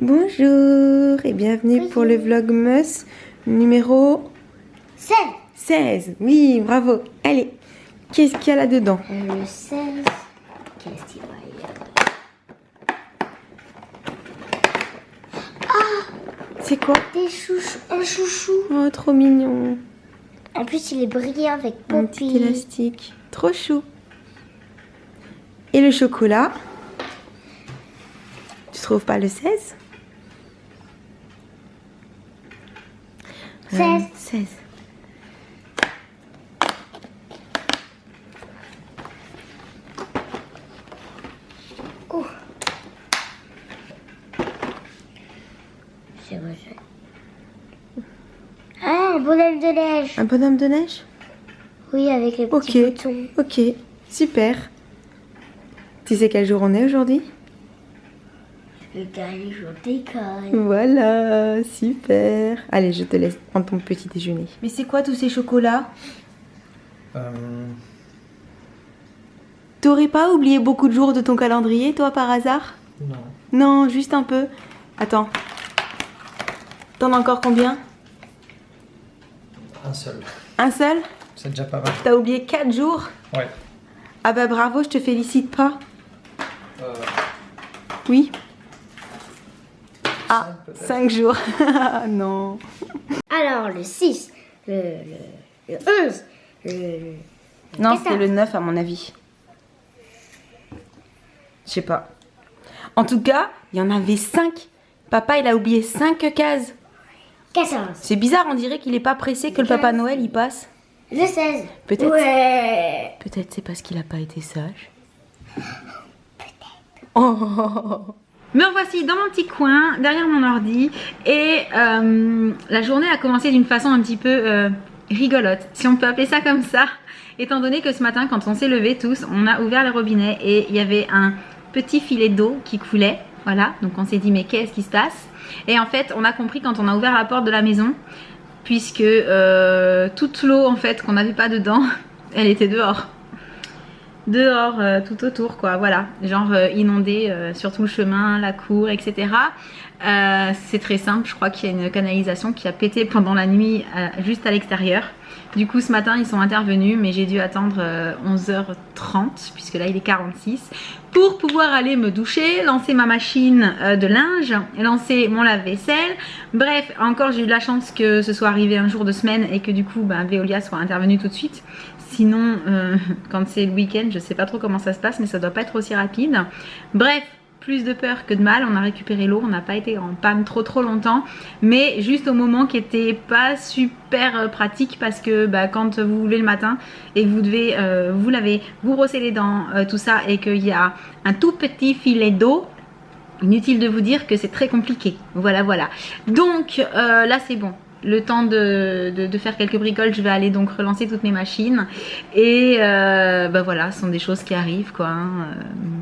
Bonjour et bienvenue pour le Vlogmas numéro 16. Oui, bravo. Allez, qu'est-ce qu'il y a là-dedans? Le 16, qu'est-ce qu'il va y avoir? C'est quoi? Un chouchou. Oh, trop mignon. En plus, il est brillant avec Un Poppy. petit élastique. Trop chou. Et le chocolat? Tu trouves pas le 16? 16. Oh. C'est vrai. Ah, un bonhomme de neige. Un bonhomme de neige? Oui, avec les petits boutons. Ok, super. Tu sais quel jour on est aujourd'hui? Le dernier jour d'école. Voilà, super. Allez, je te laisse prendre ton petit déjeuner. Mais c'est quoi tous ces chocolats? T'aurais pas oublié beaucoup de jours de ton calendrier, toi, par hasard? Non. Non, juste un peu. Attends. T'en as encore combien? Un seul. Un seul? C'est déjà pas mal. T'as oublié 4 jours? Ouais. Ah bah bravo, je te félicite pas. Oui. Ah, 5 jours. Non. Alors, le 6, le 11, Non, 14. c'était le 9 à mon avis. Je sais pas. En tout cas, il y en avait 5. Papa, il a oublié 5 cases. 14. C'est bizarre, on dirait qu'il est pas pressé que le Papa Noël y passe. Le 16. Peut-être. Ouais. Peut-être c'est parce qu'il a pas été sage. Oh. Me revoici dans mon petit coin, derrière mon ordi, et la journée a commencé d'une façon un petit peu rigolote, si on peut appeler ça comme ça, étant donné que ce matin, quand on s'est levés tous, on a ouvert le robinet et il y avait un petit filet d'eau qui coulait, voilà, donc on s'est dit mais qu'est-ce qui se passe? Et en fait, on a compris quand on a ouvert la porte de la maison, puisque toute l'eau en fait qu'on n'avait pas dedans, elle était dehors. Tout autour quoi, voilà, genre inondé sur tout le chemin, la cour, etc. C'est très simple, je crois qu'il y a une canalisation qui a pété pendant la nuit juste à l'extérieur. Du coup ce matin ils sont intervenus, mais j'ai dû attendre 11h30 puisque là il est 46 pour pouvoir aller me doucher, lancer ma machine de linge, lancer mon lave-vaisselle. Bref, encore j'ai eu de la chance que ce soit arrivé un jour de semaine et que du coup Veolia soit intervenu tout de suite. Sinon, quand c'est le week-end, je sais pas trop comment ça se passe, mais ça doit pas être aussi rapide. Bref, plus de peur que de mal. On a récupéré l'eau, on n'a pas été en panne trop longtemps, mais juste au moment qui était pas super pratique parce que quand vous vous levez le matin et que vous devez vous laver, vous brosser les dents, tout ça, et qu'il y a un tout petit filet d'eau. Inutile de vous dire que c'est très compliqué. Voilà. Donc là c'est bon. Le temps de faire quelques bricoles, je vais aller donc relancer toutes mes machines. Et voilà, ce sont des choses qui arrivent quoi.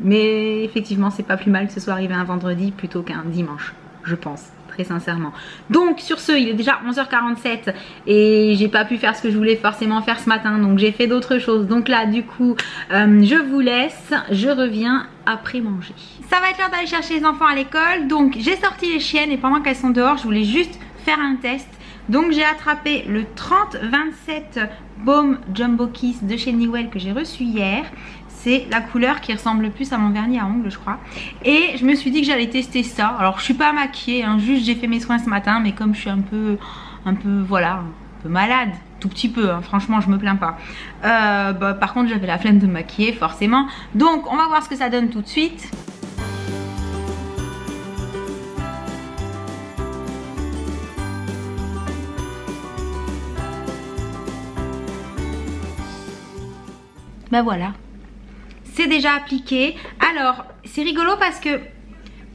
Mais effectivement, c'est pas plus mal que ce soit arrivé un vendredi plutôt qu'un dimanche, je pense. Très sincèrement. Donc sur ce, il est déjà 11h47 et j'ai pas pu faire ce que je voulais forcément faire ce matin, donc j'ai fait d'autres choses. Donc là du coup je vous laisse, je reviens après manger. Ça va être l'heure d'aller chercher les enfants à l'école, donc j'ai sorti les chiennes et pendant qu'elles sont dehors je voulais juste faire un test. Donc j'ai attrapé le 3027 Baume Jumbo Kiss de chez Newell que j'ai reçu hier. C'est la couleur qui ressemble le plus à mon vernis à ongles je crois. Et je me suis dit que j'allais tester ça. Alors je suis pas maquillée, hein, juste j'ai fait mes soins ce matin. Mais comme je suis un peu malade, tout petit peu, hein, franchement je me plains pas. Par contre j'avais la flemme de me maquiller forcément. Donc on va voir ce que ça donne tout de suite. Voilà. C'est déjà appliqué. Alors c'est rigolo parce que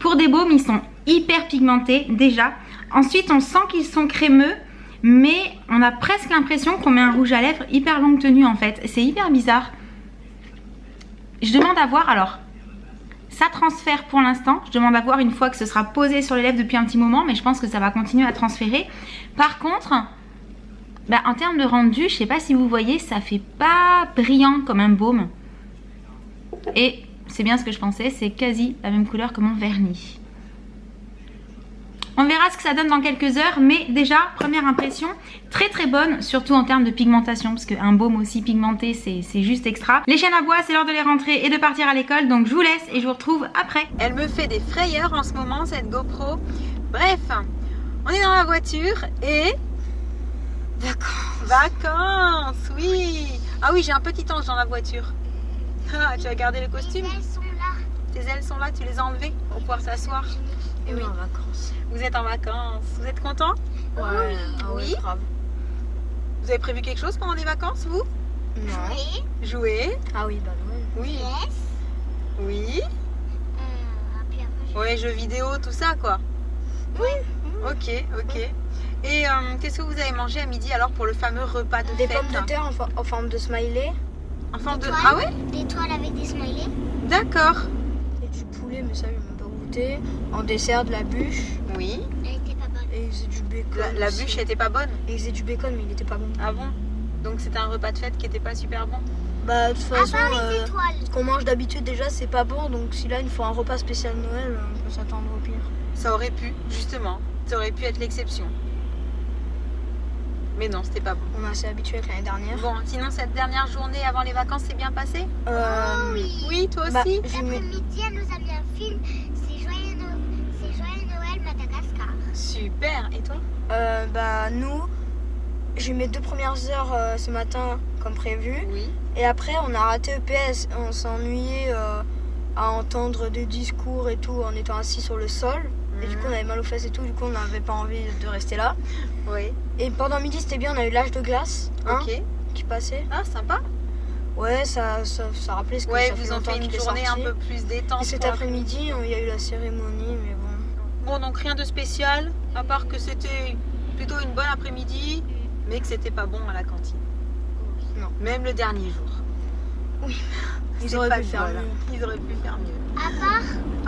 pour des baumes ils sont hyper pigmentés déjà. Ensuite on sent qu'ils sont crémeux, mais on a presque l'impression qu'on met un rouge à lèvres hyper longue tenue en fait. C'est hyper bizarre. Je demande à voir, alors ça transfère pour l'instant. Je demande à voir une fois que ce sera posé sur les lèvres depuis un petit moment, mais je pense que ça va continuer à transférer. Par contre, en termes de rendu, je sais pas si vous voyez, ça fait pas brillant comme un baume. Et c'est bien ce que je pensais, c'est quasi la même couleur que mon vernis. On verra ce que ça donne dans quelques heures, mais déjà, première impression, très très bonne, surtout en termes de pigmentation, parce qu'un baume aussi pigmenté, c'est juste extra. Les chaînes à bois, c'est l'heure de les rentrer et de partir à l'école, donc je vous laisse et je vous retrouve après. Elle me fait des frayeurs en ce moment, cette GoPro. Bref, on est dans la voiture et... Vacances, oui. Ah oui, j'ai un petit ange dans la voiture. Ah, tu as gardé le costume? Les ailes sont là. Tes ailes sont là, tu les as enlevées pour pouvoir s'asseoir. Et oui, en vacances. Vous êtes en vacances. Vous êtes content? Ouais, ah oui. Grave. Vous avez prévu quelque chose pendant les vacances, vous? Non. Jouer? Ah oui, bah non. Oui. Yes. Oui. Puis après, Ouais, jeux vidéo, tout ça, quoi. Oui. Ok, ok. Et qu'est-ce que vous avez mangé à midi alors pour le fameux repas de Des fête? pommes de terre en forme de smiley. En forme de... Des Ah ouais? Des toiles avec des smileys. D'accord. Et du poulet, mais ça, j'ai même pas goûté. En dessert, de la bûche. Oui. Elle était pas bonne. Et ils faisaient du bacon. La aussi. bûche était pas bonne? Et ils faisaient du bacon, mais il était pas bon. Ah bon? Donc c'était un repas de fête qui était pas super bon? Bah, de toute À façon, part les étoiles. ce qu'on mange d'habitude déjà, c'est pas bon. Donc si là, il faut un repas spécial Noël, on peut s'attendre au pire. Ça aurait pu, justement. Ça aurait pu être l'exception. Mais non, c'était pas bon. On est assez habitué avec l'année dernière. Bon, sinon cette dernière journée avant les vacances s'est bien passée? Oui. Oui, toi Bah, aussi? j'ai mis- L'après-midi, elle nous a mis un film. C'est Joyeux Noël Madagascar. Super. Et toi? Bah, nous, j'ai eu mes 2 premières heures ce matin, comme prévu. Oui. Et après, on a raté EPS. On s'est ennuyé à entendre des discours et tout en étant assis sur le sol. Et du coup, on avait mal aux fesses et tout. Du coup, on n'avait pas envie de rester là. Oui. Et pendant midi, c'était bien. On a eu l'âge de glace Ok. qui passait. Ah, sympa. Ouais, ça rappelait ce que Ouais, ça fait vous en longtemps fait une qu'il est journée sorti. un peu plus détente. Et cet quoi. après-midi, il y a eu la cérémonie, mais bon. Bon, donc rien de spécial, à part que c'était plutôt une bonne après-midi, mais que c'était pas bon à la cantine. Non. Même le dernier jour. Oui. Ils C'est auraient pas pu faire mieux, là. mieux. Ils auraient pu faire mieux. À part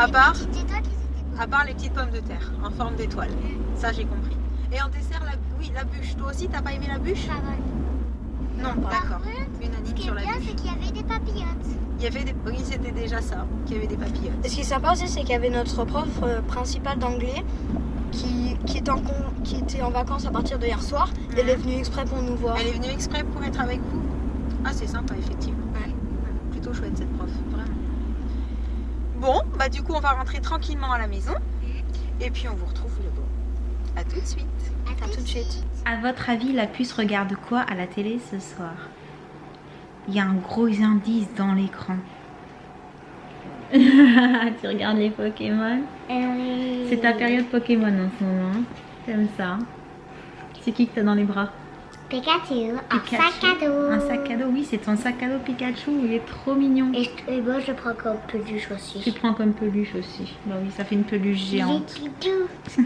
À part, les petites étoiles qui étaient à part les petites pommes de terre en forme d'étoile. Ça, j'ai compris. Et en dessert, oui, la bûche. Toi aussi, t'as pas aimé la bûche? pas bonnes. Non, Par d'accord. contre, ce Unanime qui est sur la bien, bûche. c'est qu'il y avait des papillotes. Il y avait des... Oui, c'était déjà ça, qu'il y avait des papillotes. Et ce qui est sympa aussi, c'est qu'il y avait notre prof principal d'anglais qui était en vacances à partir de hier soir. Et elle est venue exprès pour nous voir. Elle est venue exprès pour être avec vous? Ah, c'est sympa, effectivement. Ouais. Plutôt chouette, cette prof, vraiment. Bon, bah du coup, on va rentrer tranquillement à la maison. Et puis, on vous retrouve le bon. À tout de suite. À tout de suite. À votre avis, la puce regarde quoi à la télé ce soir? Il y a un gros indice dans l'écran. Tu regardes les Pokémon? C'est ta période Pokémon en ce moment. T'aimes ça? C'est qui que t'as dans les bras? Pikachu, un Pikachu. sac à dos. Un sac à dos, oui, c'est ton sac à dos Pikachu. Il est trop mignon. Et moi, je prends comme peluche aussi. Tu prends comme peluche aussi. Bah oui, ça fait une peluche géante. J'ai tout.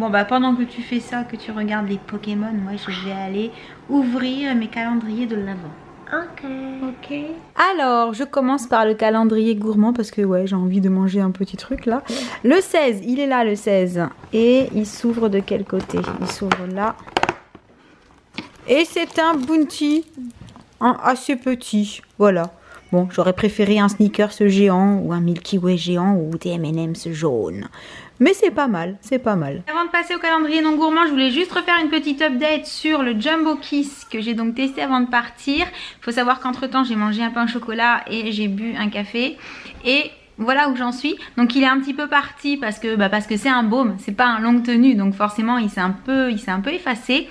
Bon bah pendant que tu fais ça, que tu regardes les Pokémon, moi je vais aller ouvrir mes calendriers de l'Avent. Ok. Ok. Alors, je commence par le calendrier gourmand parce que ouais, j'ai envie de manger un petit truc là. Le 16, il est là le 16. Et il s'ouvre de quel côté? Il s'ouvre là. Et c'est un Bounty, un assez petit. Voilà. Bon, j'aurais préféré un Snickers géant ou un Milky Way géant ou des M&M's jaunes. Mais c'est pas mal, c'est pas mal. Avant de passer au calendrier non gourmand, je voulais juste refaire une petite update sur le Jumbo Kiss que j'ai donc testé avant de partir. Il faut savoir qu'entre temps, j'ai mangé un pain au chocolat et j'ai bu un café. Et voilà où j'en suis. Donc il est un petit peu parti parce que c'est un baume, c'est pas un longue tenue. Donc forcément, il s'est un peu effacé.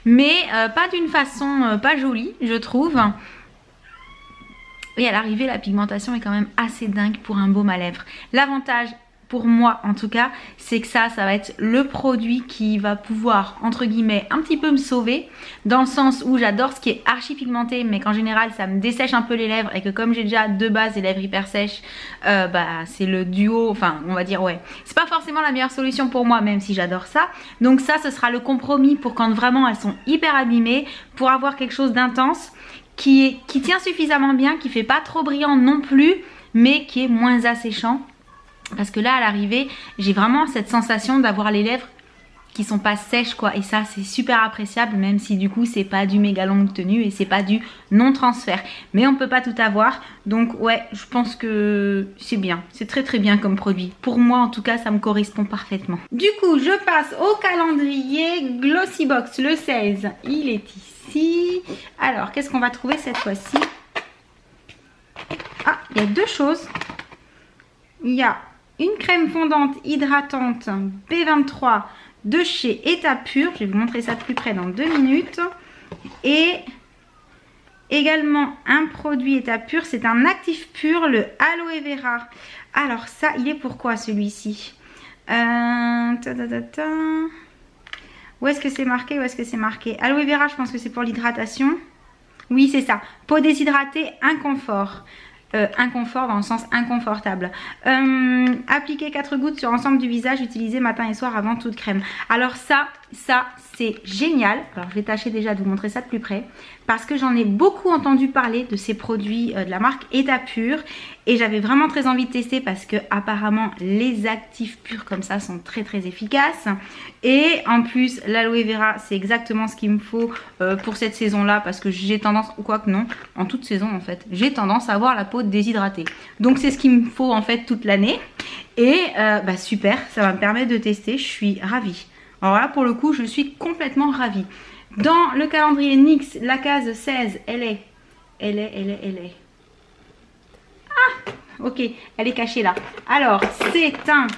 Mais pas d'une façon pas jolie, je trouve. Et à l'arrivée, la pigmentation est quand même assez dingue pour un baume à lèvres. L'avantage, pour moi en tout cas, c'est que ça va être le produit qui va pouvoir, entre guillemets, un petit peu me sauver. Dans le sens où j'adore ce qui est archi pigmenté, mais qu'en général, ça me dessèche un peu les lèvres. Et que comme j'ai déjà de base les lèvres hyper sèches, c'est le duo, enfin on va dire ouais. C'est pas forcément la meilleure solution pour moi, même si j'adore ça. Donc ça, ce sera le compromis pour quand vraiment elles sont hyper abîmées, pour avoir quelque chose d'intense. Qui tient suffisamment bien, qui fait pas trop brillant non plus, mais qui est moins asséchant. Parce que là, à l'arrivée, j'ai vraiment cette sensation d'avoir les lèvres qui sont pas sèches quoi, et ça c'est super appréciable, même si du coup c'est pas du méga longue tenue et c'est pas du non transfert, mais on peut pas tout avoir, donc ouais je pense que c'est bien, c'est très très bien comme produit, pour moi en tout cas ça me correspond parfaitement. Du coup je passe au calendrier Glossybox, le 16 il est ici. Alors qu'est-ce qu'on va trouver cette fois-ci? Ah, il y a deux choses. Il y a une crème fondante hydratante B23 de chez Etapure. Je vais vous montrer ça de plus près dans 2 minutes. Et également un produit Etapure. C'est un actif pur, le Aloe Vera. Alors ça, il est pourquoi celui-ci? Où est-ce que c'est marqué? Où est-ce que c'est marqué? Aloe Vera, je pense que c'est pour l'hydratation. Oui, c'est ça. Peau déshydratée, inconfort. Inconfort dans le sens inconfortable. Appliquer 4 gouttes sur l'ensemble du visage, utiliser matin et soir avant toute crème. Alors ça c'est génial. Alors je vais tâcher déjà de vous montrer ça de plus près parce que j'en ai beaucoup entendu parler de ces produits de la marque Etapure et j'avais vraiment très envie de tester parce que apparemment les actifs purs comme ça sont très très efficaces et en plus l'aloe vera c'est exactement ce qu'il me faut pour cette saison là parce que j'ai tendance, ou quoi que non, en toute saison en fait, j'ai tendance à avoir la peau déshydratée. Donc c'est ce qu'il me faut en fait toute l'année et bah super, ça va me permettre de tester, je suis ravie. Alors là pour le coup je suis complètement ravie. Dans le calendrier NYX, la case 16, elle est. Ah ok, elle est cachée là. Alors c'est un,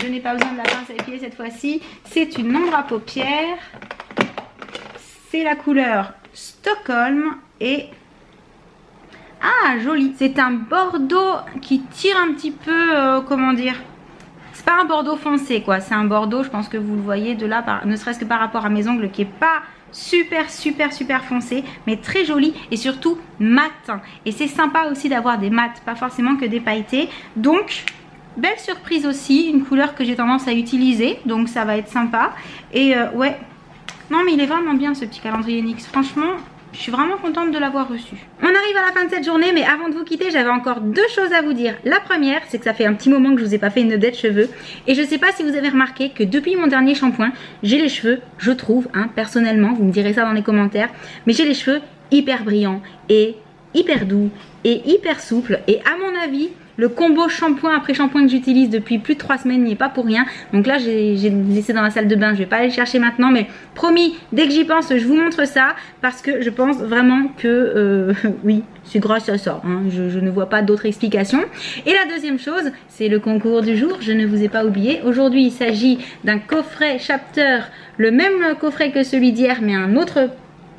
je n'ai pas besoin de la pince à épiler cette fois-ci, c'est une ombre à paupières. C'est la couleur Stockholm et... Ah joli, c'est un bordeaux qui tire un petit peu, comment dire... C'est pas un bordeaux foncé quoi, c'est un bordeaux, je pense que vous le voyez de là, ne serait-ce que par rapport à mes ongles, qui est pas super foncé, mais très joli et surtout mat. Et c'est sympa aussi d'avoir des mats, pas forcément que des pailletés. Donc belle surprise aussi, une couleur que j'ai tendance à utiliser, donc ça va être sympa. Et ouais, non mais il est vraiment bien ce petit calendrier NYX, franchement. Je suis vraiment contente de l'avoir reçu. On arrive à la fin de cette journée, mais avant de vous quitter, j'avais encore deux choses à vous dire. La première, c'est que ça fait un petit moment que je vous ai pas fait une update cheveux. Et je sais pas si vous avez remarqué que depuis mon dernier shampoing, j'ai les cheveux, je trouve, personnellement, vous me direz ça dans les commentaires, mais j'ai les cheveux hyper brillants et hyper doux et hyper souples. Et à mon avis, le combo shampoing après shampoing que j'utilise depuis plus de 3 semaines n'y est pas pour rien. Donc là j'ai laissé dans la salle de bain, je vais pas aller le chercher maintenant, mais promis, dès que j'y pense je vous montre ça parce que je pense vraiment que oui, c'est grâce à ça, je ne vois pas d'autre explication. Et la deuxième chose, c'est le concours du jour, je ne vous ai pas oublié. Aujourd'hui il s'agit d'un coffret Chapter, le même coffret que celui d'hier mais un autre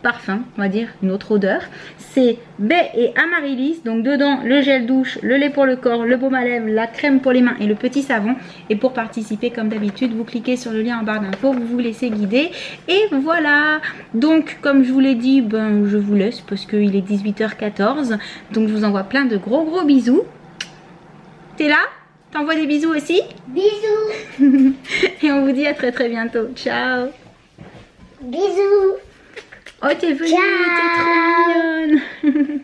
parfum, on va dire, une autre odeur. C'est baie et amaryllis, donc dedans le gel douche, le lait pour le corps, le baume à lèvres, la crème pour les mains et le petit savon. Et pour participer comme d'habitude, vous cliquez sur le lien en barre d'infos, vous vous laissez guider et voilà. Donc comme je vous l'ai dit, je vous laisse parce qu'il est 18h14, donc je vous envoie plein de gros bisous. T'es là? T'envoies des bisous aussi? Bisous. Et on vous dit à très bientôt. Ciao. Bisous. Oh t'es venue, t'es trop mignonne.